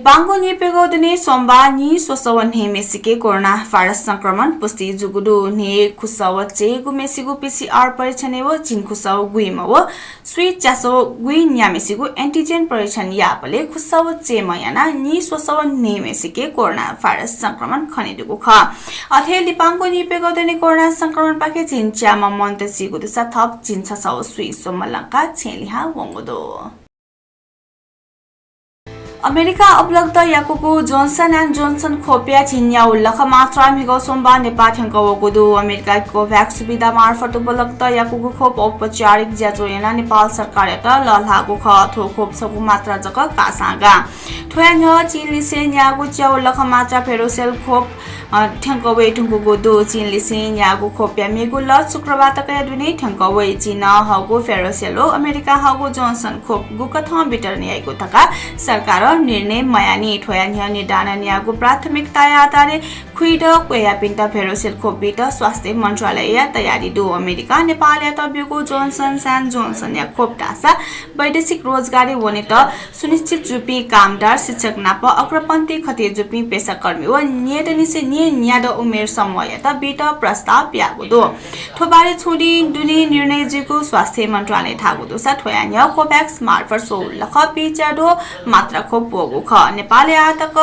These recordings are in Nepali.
Lipango ni pegodini somba ni sosawan he mesike corona virus संक्रमण पुष्टि जुगुडु ने खुसाव चेगु मेसिगु PCR परीक्षण एव चिन खुसाव गुइमव स्वी चासो गुइ न्यामेसिगु एन्टिजेन परीक्षण यापले खुसाव चेमयाना नि सोसाव ने मेसिके कोरोना भाइरस संक्रमण खनेदुगु ख अथे लिपाङको नि पेगौदनि कोरोना संक्रमण पाके चिन च्यामा मन्तेसिगु दुसा थप चिन छसाव स्वी सोमलंका छेलिहा वंगुदो अमेरिका उपलब्ध याकुकु जोन्सन एन्ड जोन्सन खोपिया छिन्या उल्लख मात्रा मिगो सोमबा नेपाल थंगवगुदु अमेरिका कोभ्याक्स सुविधा मार्फत उपलब्ध याकुकु खोप औपचारिक ज्याजोयना नेपाल सरकारले ललागु ख थो खोप सबु मात्रा जक कासागा थोयान चिनलिसे न्यागु च्या उल्लख मात्रा फेरोसेल खोप ठंगवे ठंगुगु दु चिनलिसे न्यागु खोप्या मिगु ल शुक्रबार तक दुनै ठंगवे चिन हगु फेरोसेलो अमेरिका हगु जोन्सन खोप गुकथ बिटर न्यायको तका सरकार निर्णय मयानी ठोयान्या निदान न्यागु प्राथमिकता आधारे खुइड क्वेया पिन्टा फेरोसेल खोपिट स्वास्थ्य मन्त्रालय तयारी दु अमेरिका नेपाल या तबिगु जोन्सन एन्ड जोन्सन या खोप टासा वैदेशिक रोजगारी वने त सुनिश्चित जुपी कामदार शिक्षक नाप अग्रपन्थी खते जुपी पेशाकर्मी व नियतनिसे न्याद उमेर समूह त बिट प्रस्ताव यागु दु थोबारे छोडी दुनी निर्णय जिको स्वास्थ्य मन्त्रालय थागु दु सा ठोयान्या कोभ्याक्स मार्फत 16 लाख पिचाडो मात्रा खोप पोगु ख नेपाल आतक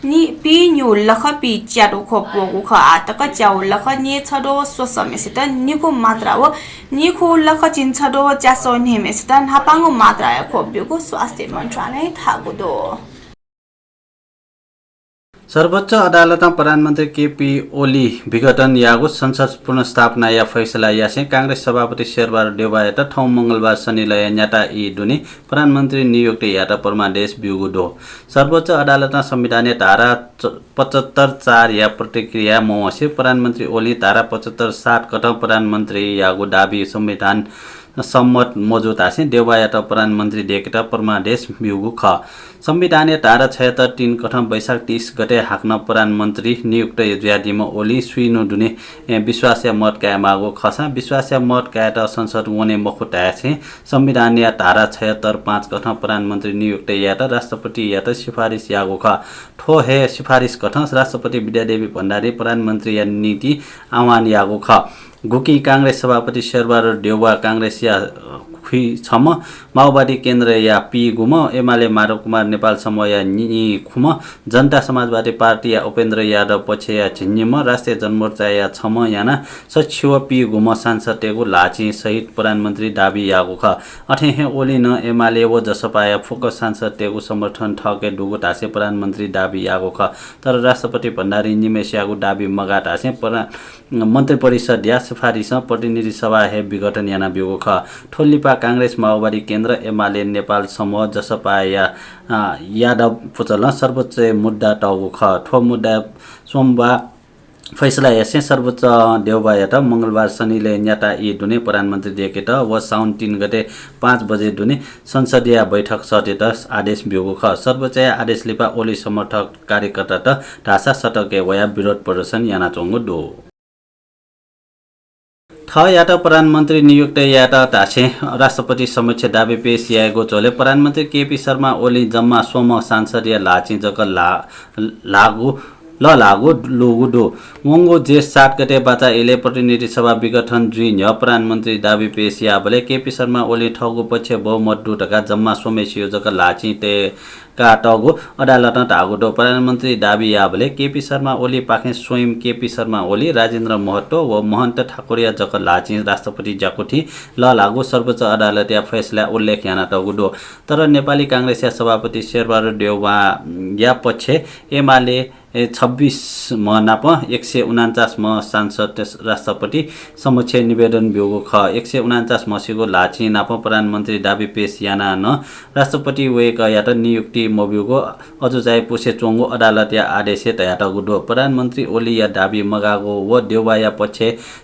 नि पि न्यु लख पि च्याडो खोप पोगु ख आतक च्याउ लख नि छडो सोसमेसित निको मात्रा व निखो लख चिन छडो च्यासो नेमेसित नापाङो मात्रा खोप्युको स्वास्थ्य मन्त्रालय थागु दो सर्वोच्च अदालतमा प्रधानमन्त्री केपी ओली विघटन यागु संसद पुनर्स्थापना या फैसला यासे कांग्रेस सभापति शेरबहादुर देउवायत ठौ मंगलबार शनिलय न्याटा ई दुनी प्रधानमन्त्री नियुक्ति याटा परमादेश बिउगुडो सर्वोच्च अदालतमा संविधानीय धारा 75(4) या प्रतिक्रिया मोहसे प्रधानमन्त्री ओली धारा 75(7) कठ प्रधानमन्त्री यागु दाबी संविधान सम्मत मौजूद आसे देउवायत प्रधानमन्त्री डेकेट परमादेश बिउगु ख संविधानीय धारा 76(3) कठम वैशाख 30 गते हाक्न प्रधानमन्त्री नियुक्त ज्यादिम ओली सुइनु दुने विश्वास्य मत कायमागो खसा विश्वास्य मत कायत संसद वने मखुटासे संविधानीय धारा 76(5) कठम प्रधानमन्त्री नियुक्त यात राष्ट्रपति यात सिफारिस यागो ख ठो हे सिफारिस कठ राष्ट्रपति विद्यादेवी भण्डारी प्रधानमन्त्री या नीति आह्वान यागो ख गुकी कांग्रेस सभापति शेरबहादुर देउवा कांग्रेस या खुइ छम माओवादी केन्द्र या पी गुम एमाले माधव कुमार नेपाल समूह या नि खुम जनता समाजवादी पार्टी या उपेन्द्र यादव पक्ष या झिन्निम राष्ट्रिय जनमोर्चा या छम याना सचिव पी गुम सांसदको लाची सहित प्रधानमन्त्री दाबी यागो ख अठे हे ओली न एमाले व जसपा या फोकस सांसदको समर्थन ठके दुगु तासे प्रधानमन्त्री दाबी यागो ख तर राष्ट्रपति भण्डारी निमेश यागु दाबी मगा तासे मन्त्री परिषद या सिफारिस प्रतिनिधि सभा हे विघटन याना बिगो ख ठोल्लिपा कांग्रेस माओवादी केन्द्र एमाले नेपाल समूह जसपा या यादव पुचल सर्वोच्च मुद्दा टगु ख ठो मुद्दा सोमबार फैसला यसे सर्वोच्च देउवायत मंगलबार शनिले न्याटा ई दुने प्रधानमन्त्री डेकेट व साउन 3 गते 5 बजे दुने संसदीय बैठक सटेट आदेश बिगो ख सर्वोच्च आदेश लिपा ओली समर्थक कार्यकर्ता त ढासा सटके वया विरोध प्रदर्शन याना चोंगु दो थ यात प्रधानमन्त्री नियुक्त यात तासे राष्ट्रपति समक्ष दाबी पेश याएको चले प्रधानमन्त्री केपी शर्मा ओली जम्मा सोम सांसदीय लाची जक लागु लोगुडो मंगो जे 7 गते बाचा एले प्रतिनिधि सभा विघटन जुइन प्रधानमन्त्री दाबी पेश याबले केपी शर्मा ओली ठगु पक्ष बहुमत टका जम्मा सोमेसियो जक लाची ते काटगो अदालत धागुडो प्रधानमन्त्री दाबी याबले केपी शर्मा ओली पाखे स्वयं केपी शर्मा ओली राजेन्द्र महतो व महन्त ठाकुरिया जक लाची राष्ट्रपति जाकोठी ल लागु सर्वोच्च अदालत या फैसला उल्लेख याना टगुडो तर नेपाली कांग्रेस या सभापति शेरबहादुर देउवा या पक्ष एमाले 26 नाप 149 सांसद राष्ट्रपति समक्ष निवेदन बिउगो ख 149 मसिगो लाची नाप प्रधानमन्त्री दाबी पेश याना न राष्ट्रपति वेक यात नियुक्ति मोबिउगो अझ चाहिँ पुसे चोंगो अदालत या आदेश तयात गुडो प्रधानमन्त्री ओली या दाबी मगागो व देउवा या पक्ष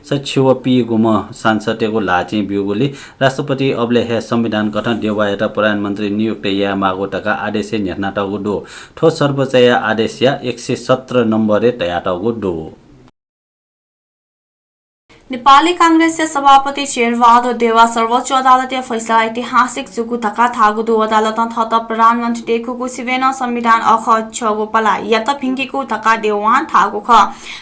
सचिव पी गुम सांसदको लाची बिउगोली राष्ट्रपति अबले हे संविधान गठन देउवा या प्रधानमन्त्री नियुक्त या मागो टका आदेश न्यानाट गुडो ठो सर्वोच्च या आदेश या 117 नम्बरे तयात गुडो नेपाली कांग्रेसका सभापति शेरबहादुर देउवा सर्वोच्च अदालतीय फैसला ऐतिहासिक जुगु धक्का थागुदु अदालत थत प्रधानमन्त्री टेकुको सिवेन संविधान अख छगु पला यत फिंकीको धक्का देउवा थागु ख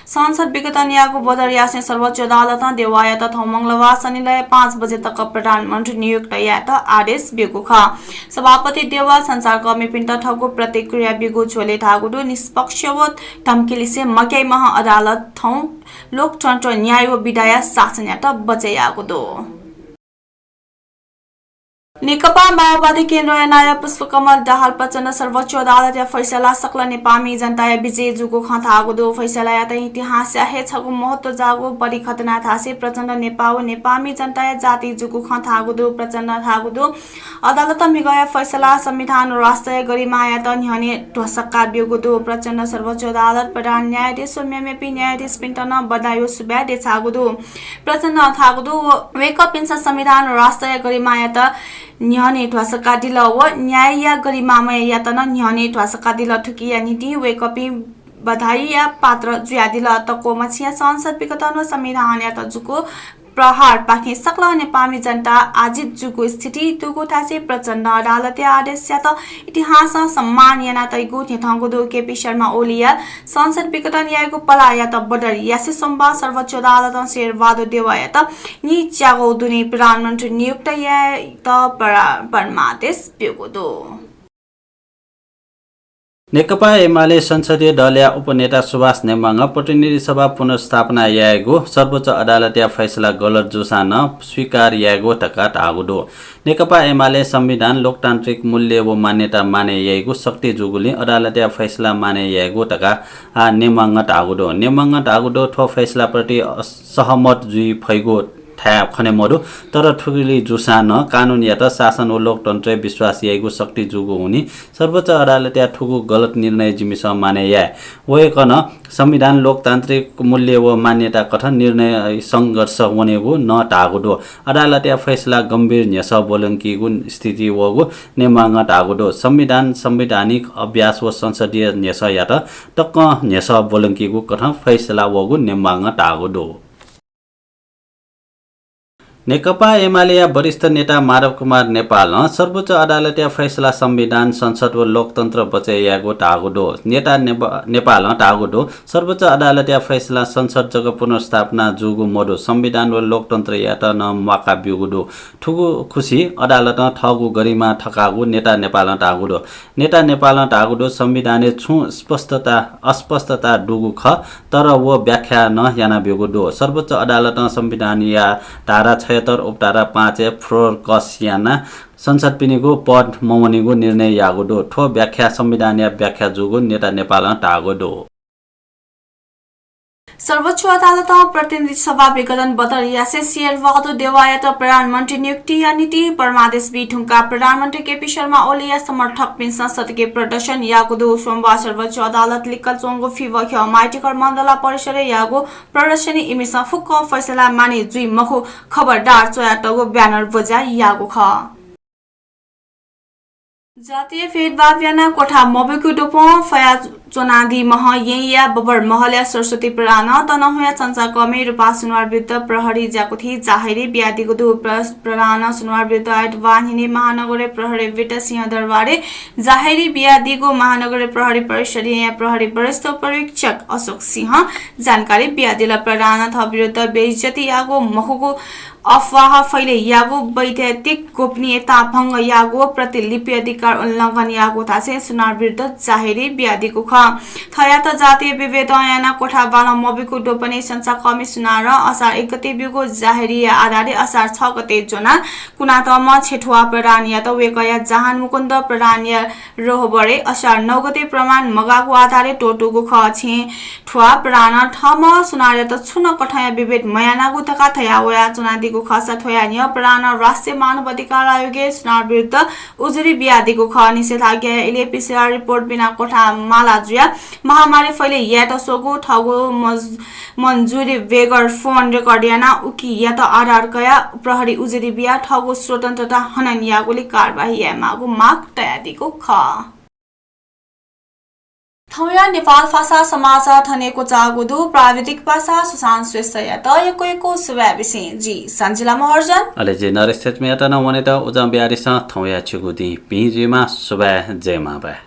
संसद विगत न्यायको बदरियासे सर्वोच्च अदालत देउवा यत मंगलबार शनिलय 5 बजे तक प्रधानमन्त्री नियुक्त यात आदेश बेगु ख सभापति देउवा संचारकर्मी पिण्ड ठगु प्रतिक्रिया बेगु छोले थागुदु निष्पक्ष व धम्किलिसे मकै महा अदालत थौ लोकतन्त्र न्याय व विधाय शासनयात बचाइआगो नेकपा माओवादी केन्द्र नायक पुष्पकमल दाहाल प्रचण्ड सर्वोच्च अदालतीय फैसला सकल नेपामी जनता विजय जुगो खथागो फैसला यात इतिहास हे छगु महत्व जागो बढी खतना थासे प्रचण्ड नेपाल नेपामी जनता जाति जुगो खथागो प्रचण्ड थागो अदालत मिगय फैसला संविधान राष्ट्रिय गरिमा यात न्हने ढोसक्का बिगो प्रचण्ड सर्वोच्च अदालत प्रधान न्यायाधीश मेमेपी न्यायाधीश पिन्टन बदायो सुब्या देछागो प्रचण्ड थागो वेकअप इन संविधान राष्ट्रिय गरिमा यात न्याने ढ्वासका दिल व न्याय गरिमामय यातन न्याने ढ्वासका दिल ठुकिया नीति वेकपी बधाई या पात्र जुया दिल तको मछिया संसद विगतन संविधान या तजुको प्रहार पाखे सकल नेपाली जनता आजित जुगो स्थिति तुगो थासे प्रचण्ड अदालतीय आदेश या त इतिहास सम्मान याना तैगो थेथंगो दो केपी शर्मा ओलिया संसद विगत न्यायको पला या त बदर यासे सोमबार सर्वोच्च अदालत शेरबहादुर देउवा या त नि च्यागो दुनी प्रधानमन्त्री नियुक्त या त परमादेश बेगो दो नेकपा एमाले संसदीय दल या उपनेता सुभाष नेमाङ प्रतिनिधि सभा पुनर्स्थापना यागो सर्वोच्च अदालतीय फैसला गलत जुसान स्वीकार यागो टका टागुदो नेकपा एमाले संविधान लोकतान्त्रिक मूल्य व मान्यता माने यागो शक्ति जुगुली अदालतीय फैसला माने यागो टका नेमाङ टागुदो नेमाङ टागुदो ठो फैसला प्रति सहमत जुई फैगो थाया खनेमरु तर ठुगिली जुसान कानुन या त शासन व लोकतन्त्र विश्वास यागो शक्ति जुगो हुने सर्वोच्च अदालत या ठुगु गलत निर्णय जिमिस माने या वयकन संविधान लोकतान्त्रिक मूल्य व मान्यता कथन निर्णय संघर्ष वनेगु न टागुदो अदालत या फैसला गम्भीर न्यस बोलंकीगु स्थिति वगु नेमाङ टागुदो संविधान संवैधानिक अभ्यास व संसदीय न्यस या त टक्क न्यस बोलंकीगु कथन फैसला वगु नेमाङ टागुदो नेकपा एमाले वरिष्ठ नेता माधव कुमार नेपाल सर्वोच्च अदालतीय फैसला संविधान संसद व लोकतन्त्र बचाइयागो टागुदो नेता नेपाल टागुदो सर्वोच्च अदालतीय फैसला संसद जग पुनर्स्थापना जुगु मोडो संविधान व लोकतन्त्र यात न माका बिगुदो ठुगु खुसी अदालत ठगु गरिमा ठकागु नेता नेपाल टागुदो नेता नेपाल टागुदो संविधान छु अस्पष्टता डुगु ख तर वो व्याख्या न याना बिगुदो सर्वोच्च अदालत संविधान या धारा 76 उपधारा 5 फ्लोर कसियाना संसद पिनिगो पद मौनिगो निर्णय यागुदो ठो व्याख्या संविधान या व्याख्या जुगो नेता नेपाल टागुदो सर्वोच्च अदालत प्रतिनिधि सभा विघटन बदरियासे शेरबहादुर देउवा या त प्रधानमन्त्री नियुक्ति या नीति परमादेश बिठुङका प्रधानमन्त्री केपी शर्मा ओली समर्थक पिन संसद के प्रदर्शन यागुदो सोमबार सर्वोच्च अदालत लिकल चोंगो फिवख माइटिकर मण्डला परिसर यागो प्रदर्शनी इमिसा फुक्क फैसला माने जुई मखु खबरदार चोयाटगो ब्यानर बजा यागो ख जातीय भेदभाव याना कोठा मबेकु डोपो फया चोनादी मह या बबर महल्या सरस्वती पुराना तनहुया चञ्चाकर्मी रूपा सुनवार विरुद्ध प्रहरी जाकुथी जाहेरी ब्यादीको दु प्रधान सुनवार विरुद्ध आइटवाहिनी महानगरे प्रहरी विट सिंह दरबारे जाहेरी ब्यादीको महानगरे प्रहरी परिषदीय प्रहरी वरिष्ठ परीक्षक अशोक सिंह जानकारी ब्यादीला प्रधान थ विरुद्ध बेइज्जती यागो मखुको अफवाह फैले यागो वैधानिक गोपनीयता भंग यागो प्रतिलिपि अधिकार उल्लंघन यागो थासे सुनार विरुद्ध जाहेरी ब्यादीको ख थयात जातीय विवेदयाना कोठा बाला मबिको डोपनी संचाकर्मी सुनार असार 1 गते बिगो जाहेरी आधारे असार 6 गते जोना कुनातम छेठुवा प्रधान या त वेकया जहान मुकुन्द प्रधान या रोहबरे असार 9 गते प्रमाण मगाको आधारे टोटुको ख छे ठुवा प्रधान ठम सुनार त छुन कठया विभेद मयानागु तका थया वया चुनादीको खसा थया निय प्रधान राष्ट्रिय मानव अधिकार आयोगले सुनार विरुद्ध उजुरी ब्यादीको ख निषेधाज्ञा इलेपिसिआर रिपोर्ट बिना कोठा माला महामारी फैले या त सोगो ठगो मन्जुरी बेगर फोन रेकर्ड याना उकी या त आधार कया प्रहरी उजुरी बिया ठगो स्वतन्त्रता हनन यागोली कारबाही या मागु माग तयादीको ख थौया नेपाल भाषा समाचार थनेको चागुदु प्राविधिक भाषा सुशान्त श्रेष्ठ यात यको सुव्याबिसी जी सञ्जिला महर्जन अले जे नरेश मेटा न वने त उजाम बिहारी स थौया छुगुदी पिजिमा सुबा जयमा बा